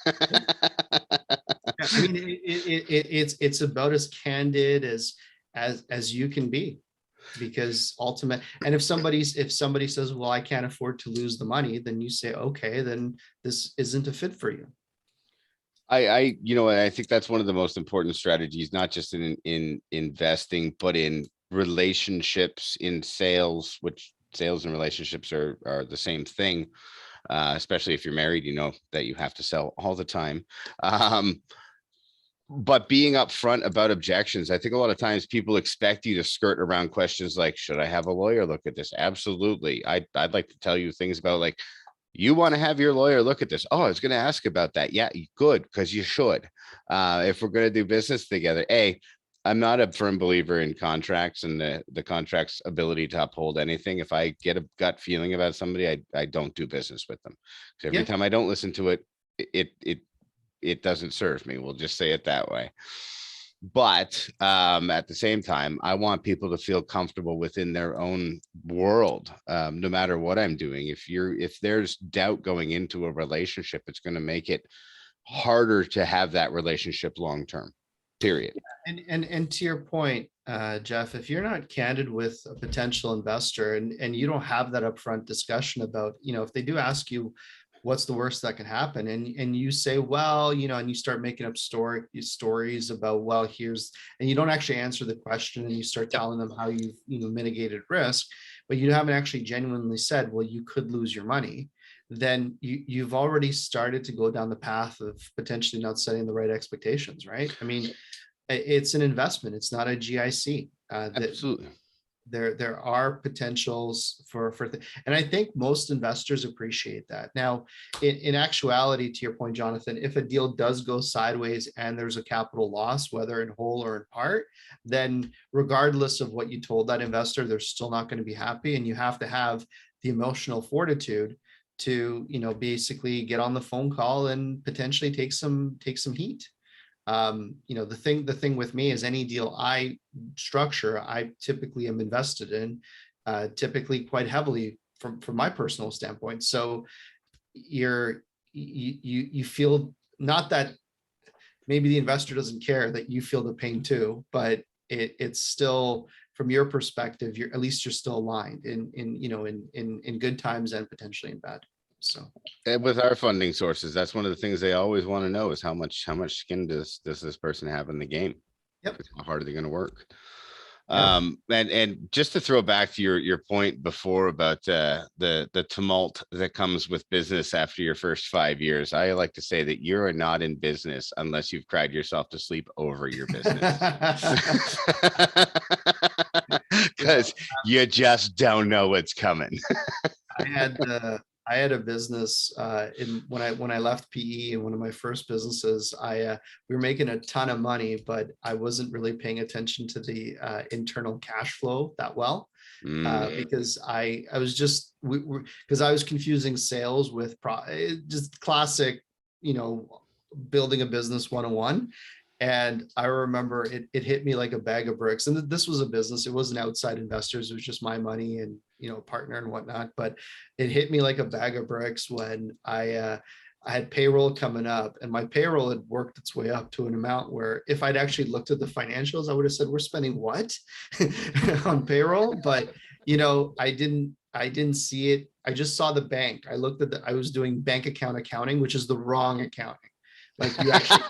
I mean, it's about as candid as you can be, because and if somebody says, well, I can't afford to lose the money, then you say, okay, then this isn't a fit for you. I think that's one of the most important strategies, not just in investing, but in relationships, in sales, which sales and relationships are the same thing. Especially if you're married, that you have to sell all the time. But being upfront about objections, I think a lot of times people expect you to skirt around questions like, should I have a lawyer look at this? Absolutely. I'd like to tell you things about, like, you want to have your lawyer look at this. Oh, I was going to ask about that. Yeah, good, because you should. If we're going to do business together, I'm not a firm believer in contracts and the contract's ability to uphold anything. If I get a gut feeling about somebody, I don't do business with them. So every time I don't listen to it, it doesn't serve me. We'll just say it that way. But at the same time, I want people to feel comfortable within their own world, no matter what I'm doing. If there's doubt going into a relationship, it's going to make it harder to have that relationship long term. Period. And to your point, Jeff, if you're not candid with a potential investor, and you don't have that upfront discussion about, if they do ask you what's the worst that can happen? And you say, well, and you start making up stories about, well, and you don't actually answer the question, and you start telling them how you've, mitigated risk, but you haven't actually genuinely said, well, you could lose your money. Then you've already started to go down the path of potentially not setting the right expectations, right? I mean, it's an investment. It's not a GIC. Absolutely. There are potentials and I think most investors appreciate that. Now, in actuality, to your point, Jonathan, if a deal does go sideways and there's a capital loss, whether in whole or in part, then regardless of what you told that investor, they're still not going to be happy. And you have to have the emotional fortitude to, basically get on the phone call and potentially take some heat. The thing with me is, any deal I structure, I typically am invested in, typically quite heavily from my personal standpoint. So you feel, not that maybe the investor doesn't care that you feel the pain too, but it's still, from your perspective, at least you're still aligned in good times and potentially in bad. So, and with our funding sources, that's one of the things they always want to know is how much skin does this person have in the game? Yep. How hard are they going to work? Yep. And just to throw back to your point before about the tumult that comes with business after your first 5 years, I like to say that you're not in business unless you've cried yourself to sleep over your business. Because you just don't know what's coming. I had a business when I left PE, in one of my first businesses. We were making a ton of money, but I wasn't really paying attention to the internal cash flow that well, because I was because I was confusing sales with just classic, building a business 101. And I remember it hit me like a bag of bricks. And this was a business. It wasn't outside investors. It was just my money and, partner and whatnot. But it hit me like a bag of bricks when I had payroll coming up, and my payroll had worked its way up to an amount where if I'd actually looked at the financials, I would have said, we're spending what on payroll? But, I didn't see it. I just saw the bank. I was doing bank account accounting, which is the wrong accounting. Like, you actually,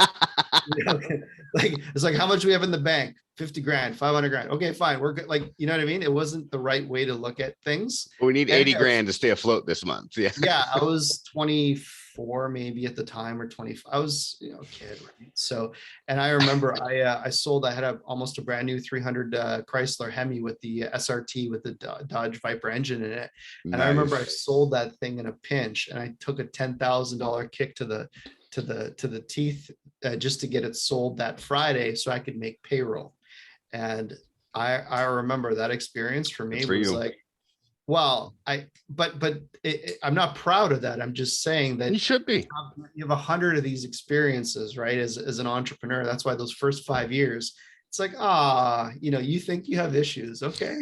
like, it's like, how much do we have in the bank? 50 grand, 500 grand. Okay, fine. We're good. Like, you know what I mean? It wasn't the right way to look at things. We need 80 grand to stay afloat this month. Yeah. Yeah. I was 24 maybe at the time, or 25. I was, a kid. Right? So, and I remember I had almost a brand new 300 Chrysler Hemi with the SRT with the Dodge Viper engine in it. And nice. I remember I sold that thing in a pinch, and I took a $10,000 kick to the teeth just to get it sold that Friday so I could make payroll. And I remember that experience for me was like, well, I'm not proud of that. I'm just saying that you should be. You have 100 of these experiences, right? As an entrepreneur. That's why those first 5 years, it's like, you think you have issues. Okay.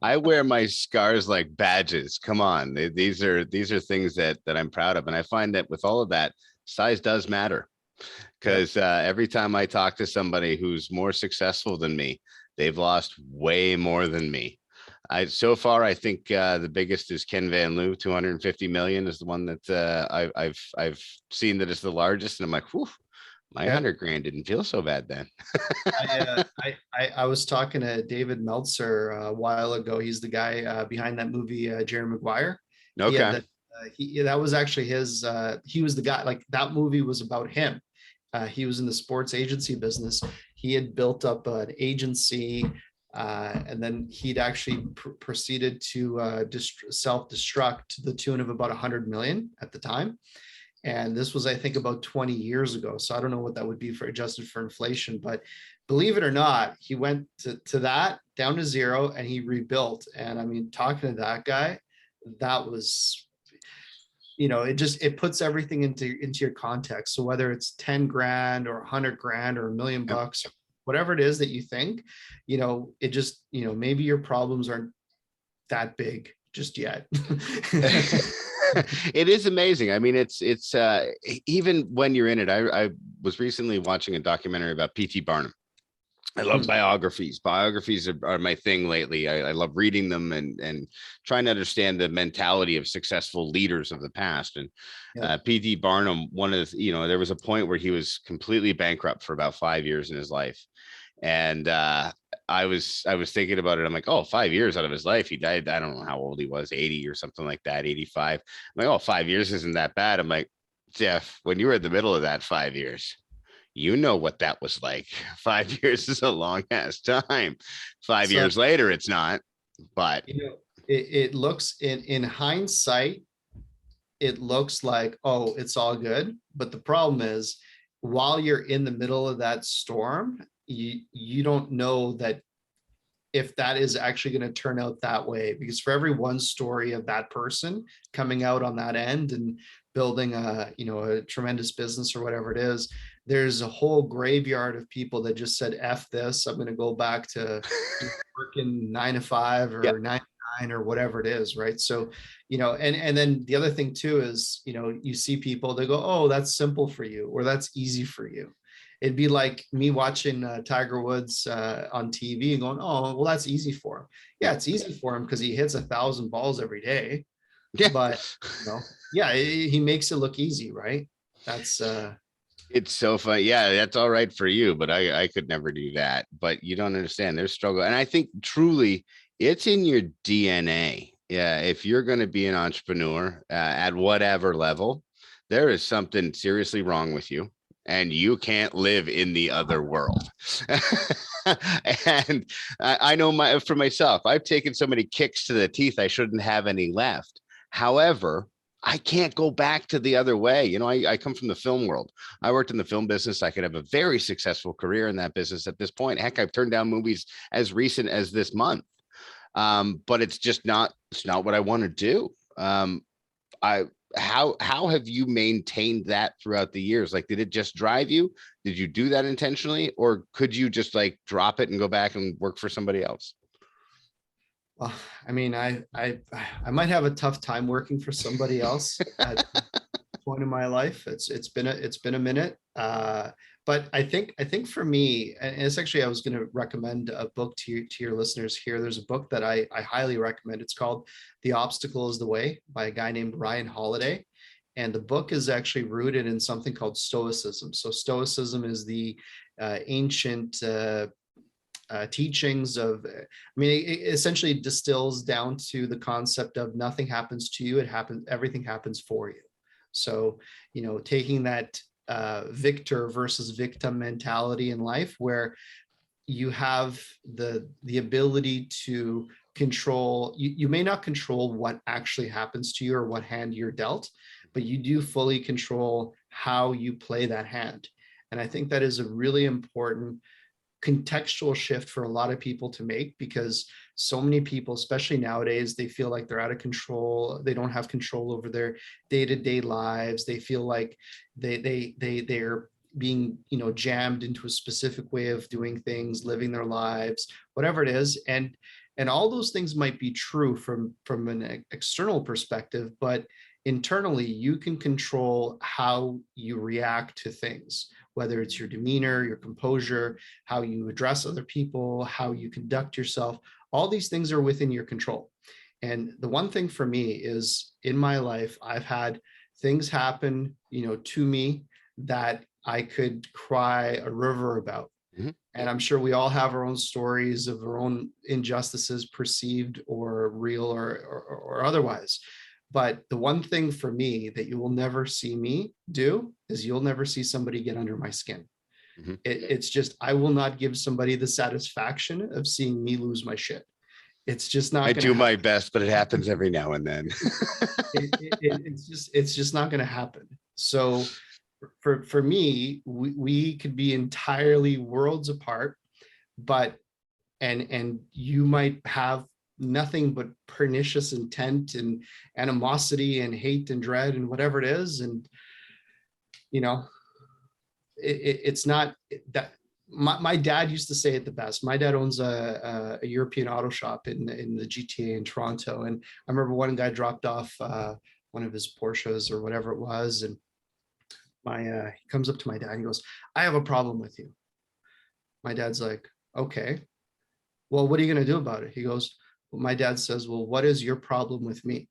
I wear my scars like badges. Come on. These are things that I'm proud of. And I find that with all of that, size does matter. Because every time I talk to somebody who's more successful than me, they've lost way more than me. So far, I think the biggest is Ken Van Loo, 250 million is the one that I've seen that is the largest, and I'm like, whew, my 100 grand didn't feel so bad then. I was talking to David Meltzer a while ago. He's the guy behind that movie Jerry Maguire. Okay. That was actually his. He was the guy. Like, that movie was about him. He was in the sports agency business. He had built up an agency, and then he'd actually proceeded to self-destruct to the tune of about 100 million at the time. And this was, I think, about 20 years ago. So I don't know what that would be for adjusted for inflation, but believe it or not, he went to that down to zero and he rebuilt. And I mean, talking to that guy, that was, it puts everything into your context. So whether it's 10 grand or 100 grand or $1 million bucks, whatever it is that you think, it just, maybe your problems aren't that big just yet. It is amazing. I mean, it's even when you're in it. I was recently watching a documentary about P.T. Barnum, I love biographies. Biographies are my thing lately. I love reading them and trying to understand the mentality of successful leaders of the past. And Yeah. P.T. Barnum, one of the, there was a point where he was completely bankrupt for about 5 years in his life. And I was thinking about it. I'm like, oh, 5 years out of his life, he died. I don't know how old he was, 80 or something like that, 85. I'm like, oh, 5 years isn't that bad. I'm like, Jeff, when you were in the middle of that 5 years, you know what that was like. 5 years is a long ass time. Five So, years later, it's not. But it looks in hindsight, it looks like, oh, it's all good. But the problem is, while you're in the middle of that storm, you don't know that if that is actually going to turn out that way, because for every one story of that person coming out on that end and building a tremendous business or whatever it is, there's a whole graveyard of people that just said, F this, I'm going to go back to working 9 to 5 or yeah, 9 to 9 or whatever it is. Right. So, and then the other thing too is, you see people, they go, oh, that's simple for you, or that's easy for you. It'd be like me watching Tiger Woods on TV and going, oh, well, that's easy for him. Yeah, it's easy for him because he hits 1,000 balls every day. yeah. But yeah, he makes it look easy, right? That's It's so fun. Yeah, that's all right for you, but I could never do that. But you don't understand. There's struggle. And I think truly it's in your DNA. Yeah. If you're going to be an entrepreneur at whatever level, there is something seriously wrong with you and you can't live in the other world. And I know for myself, I've taken so many kicks to the teeth, I shouldn't have any left. However, I can't go back to the other way. I come from the film world. I worked in the film business. I could have a very successful career in that business at this point. Heck, I've turned down movies as recent as this month. But it's not what I want to do. How have you maintained that throughout the years? Like, did it just drive you? Did you do that intentionally? Or could you just like drop it and go back and work for somebody else? well, I mean, I might have a tough time working for somebody else at this point in my life. It's been a minute. But I think for me, and it's actually, I was going to recommend a book to your listeners here. There's a book that I highly recommend. It's called The Obstacle is the Way by a guy named Ryan Holiday. And the book is actually rooted in something called Stoicism. So Stoicism is the ancient teachings of, it essentially distills down to the concept of nothing happens to you, everything happens for you. So, taking that victor versus victim mentality in life, where you have the ability to control, you may not control what actually happens to you or what hand you're dealt, but you do fully control how you play that hand. And I think that is a really important contextual shift for a lot of people to make, because so many people, especially nowadays, they feel like they're out of control. They don't have control over their day-to-day lives. They feel like they're being, jammed into a specific way of doing things, living their lives, whatever it is. And all those things might be true from an external perspective, but internally, you can control how you react to things, whether it's your demeanor, your composure, how you address other people, how you conduct yourself. All these things are within your control. And the one thing for me is, in my life, I've had things happen, to me that I could cry a river about. Mm-hmm. And I'm sure we all have our own stories of our own injustices, perceived or real or otherwise. But the one thing for me that you will never see me do is you'll never see somebody get under my skin. Mm-hmm. It's just, I will not give somebody the satisfaction of seeing me lose my shit. It's just not. I do my best, but it happens every now and then. It's just not going to happen. So for me, we could be entirely worlds apart, but and you might have nothing but pernicious intent and animosity and hate and dread and whatever it is. And, it's not that. My dad used to say it the best. My dad owns a European auto shop in the GTA in Toronto. And I remember one guy dropped off one of his Porsches or whatever it was. And he comes up to my dad and he goes, "I have a problem with you." My dad's like, Okay, well, what are you going to do about it? He goes, well, my dad says, well, what is your problem with me?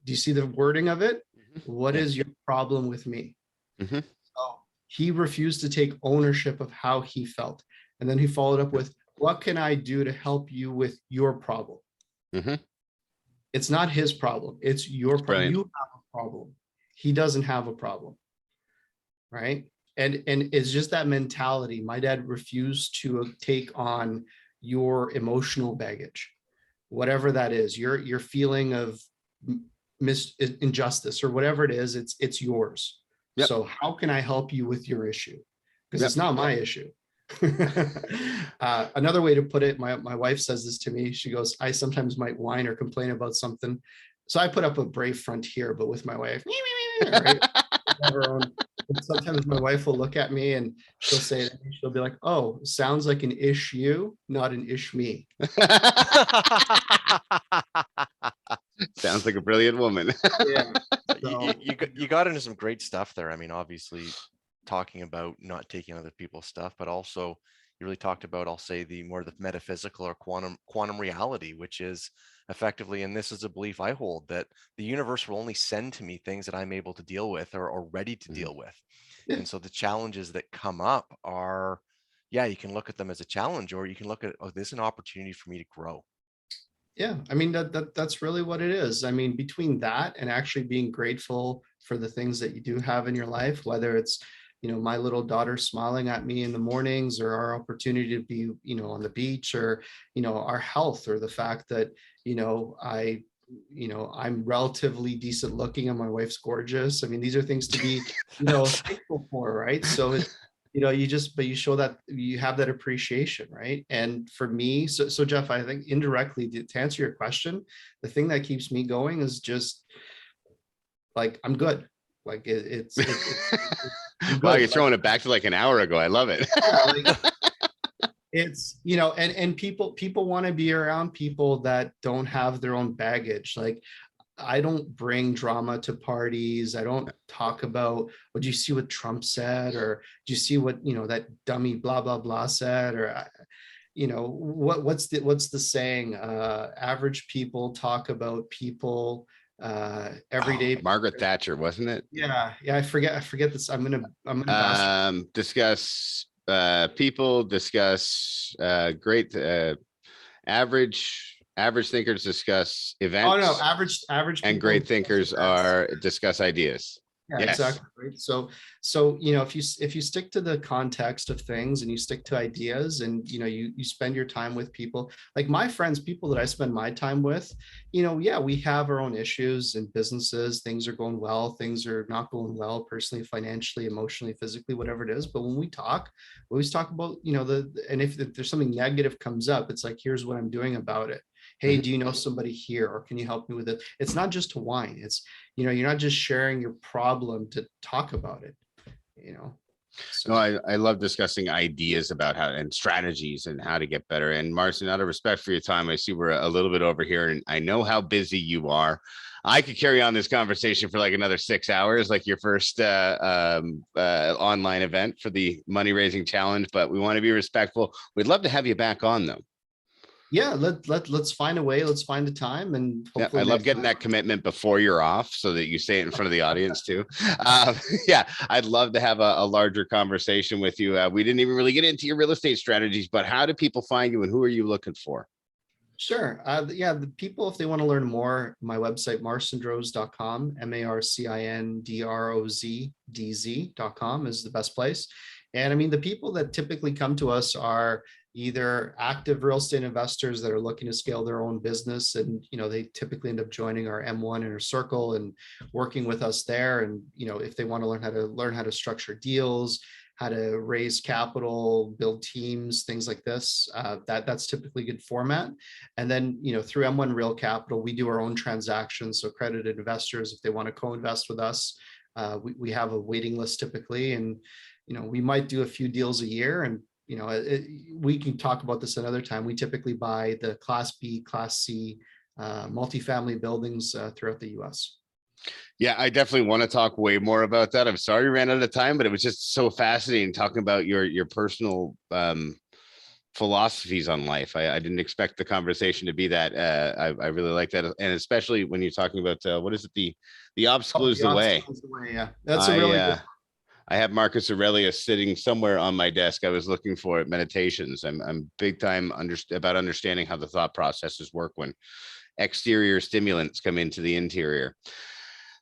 Do you see the wording of it? What Yeah. is your problem with me? Mhm. So he refused to take ownership of how he felt. And then he followed up with, what can I do to help you with your problem? Mhm. It's not his problem. It's your It's problem. brilliant. You have a problem. He doesn't have a problem. Right. And it's just that mentality. My dad refused to take on your emotional baggage, whatever that is, your feeling of injustice or whatever it is, it's yours. Yep. So how can I help you with your issue? Because Yep. it's not my issue. Another way to put it, my wife says this to me. She goes, I sometimes might whine or complain about something. So I put up a brave front here, but with my wife, right? Have her own. Sometimes my wife will look at me and she'll say to me, she'll be like, oh, sounds like an issue, not an ish me. Sounds like a brilliant woman. Yeah. So, You got into some great stuff there. I mean, obviously talking about not taking other people's stuff, but also you really talked about, I'll say, the more the metaphysical or quantum reality, which is effectively, and this is a belief I hold, that the universe will only send to me things that I'm able to deal with or ready to deal with. yeah. And so the challenges that come up are, yeah, you can look at them as a challenge, or you can look at, oh, this is an opportunity for me to grow. Yeah, I mean that's really what it is. I mean, between that and actually being grateful for the things that you do have in your life, whether it's, my little daughter smiling at me in the mornings, or our opportunity to be, on the beach, or, our health, or the fact that, I'm relatively decent looking and my wife's gorgeous. I mean, these are things to be, thankful for, right? So it's, but you show that you have that appreciation, right? And for me, so Jeff, I think indirectly to answer your question, the thing that keeps me going is just like, I'm good. Like I'm Wow, good. you're throwing it back to like an hour ago. I love it. Yeah, like it's, and people want to be around people that don't have their own baggage. Like, I don't bring drama to parties. I don't talk about, what do you see what Trump said, or do you see what, that dummy blah blah blah said, or what's the saying? Average people talk about people, everyday. Margaret Thatcher, wasn't it? Yeah, I forget this. I'm gonna bastard. Discuss people, discuss great average thinkers discuss Oh no, events, average and people great discuss thinkers events. are discuss ideas. Yeah, Yes. exactly. Right. So if you stick to the context of things, and you stick to ideas, and you spend your time with people like my friends, people that I spend my time with, yeah, we have our own issues and businesses. Things are going well, things are not going well, personally, financially, emotionally, physically, whatever it is. But when we talk, we always talk about, and if there's something negative comes up, it's like, here's what I'm doing about it. Hey, Mhm. do you know somebody here, or can you help me with it? It's not just to whine. It's, you're not just sharing your problem to talk about it, No, so. I love discussing ideas about how and strategies and how to get better. And Marcin, out of respect for your time, I see we're a little bit over here, and I know how busy you are. I could carry on this conversation for like another 6 hours, like your first online event for the money raising challenge, but we want to be respectful. We'd love to have you back on though. Yeah, let's find a way, let's find a time, and Yeah, I hopefully love next getting time. that commitment before you're off so that you say it in front of the audience too. Yeah, I'd love to have a larger conversation with you. We didn't even really get into your real estate strategies, but how do people find you and who are you looking for? Sure. Yeah, the people, if they want to learn more, my website, marcindrozdz.com, marcindrozdz.com is the best place. And I mean, the people that typically come to us are either active real estate investors that are looking to scale their own business. And, they typically end up joining our M1 inner circle and working with us there. And, if they want to learn how to structure deals, how to raise capital, build teams, things like this. That's typically good format. And then, through M1 Real Capital, we do our own transactions. So accredited investors, if they want to co-invest with us, we have a waiting list typically, and we might do a few deals a year. And we can talk about this another time. We typically buy the Class B, Class C multifamily buildings throughout the U.S. Yeah, I definitely want to talk way more about that. I'm sorry we ran out of time, but it was just so fascinating talking about your personal philosophies on life. I didn't expect the conversation to be that. I really like that, and especially when you're talking about what is it, the obstacle Oh, is the the way. obstacle is the way. Yeah, that's a I really uh, good. I have Marcus Aurelius sitting somewhere on my desk. I was looking for it. Meditations. I'm big time about understanding how the thought processes work when exterior stimulants come into the interior.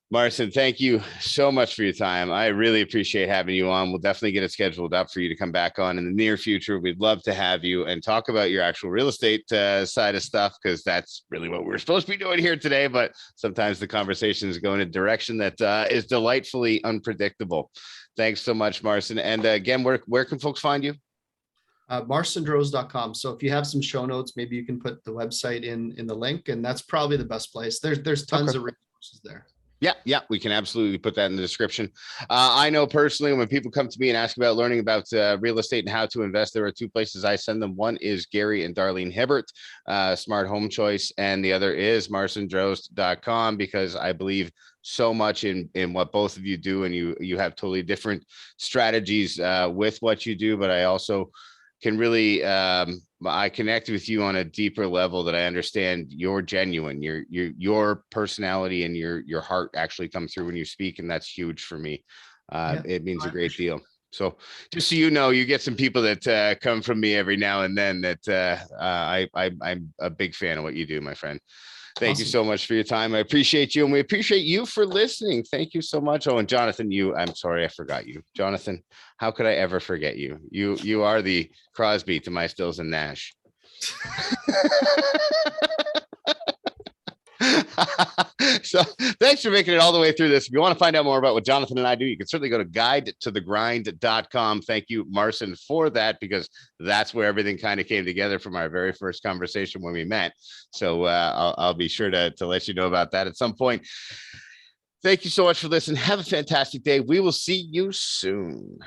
Marcin, thank you so much for your time. I really appreciate having you on. We'll definitely get it scheduled up for you to come back on in the near future. We'd love to have you and talk about your actual real estate side of stuff, because that's really what we're supposed to be doing here today. But sometimes the conversations go in a direction that is delightfully unpredictable. Thanks so much, Marcin. And again, where can folks find you? MarcinDrozdz.com. So if you have some show notes, maybe you can put the website in the link, and that's probably the best place. There's tons of resources there. Yeah, we can absolutely put that in the description. I know personally, when people come to me and ask about learning about real estate and how to invest, there are two places I send them. One is Gary and Darlene Hibbert, Smart Home Choice, and the other is marcindrozdz.com, because I believe so much in what both of you do, and you have totally different strategies with what you do, but I also can really I connect with you on a deeper level, that I understand you're genuine, your personality and your heart actually come through when you speak, and that's huge for me. It means a great deal. So just so you know, you get some people that come from me every now and then that I'm a big fan of what you do, my friend. Thank you so much for your time. I appreciate you, and we appreciate you for listening. Thank you so much. Oh, and Jonathan, I'm sorry I forgot you. Jonathan, how could I ever forget you? You are the Crosby to my Stills and Nash. So thanks for making it all the way through this. If you want to find out more about what Jonathan and I do, you can certainly go to guidetothegrind.com. Thank you, Marcin, for that, because that's where everything kind of came together from our very first conversation when we met. So I'll be sure to let you know about that at some point. Thank you so much for listening. Have a fantastic day. We will see you soon.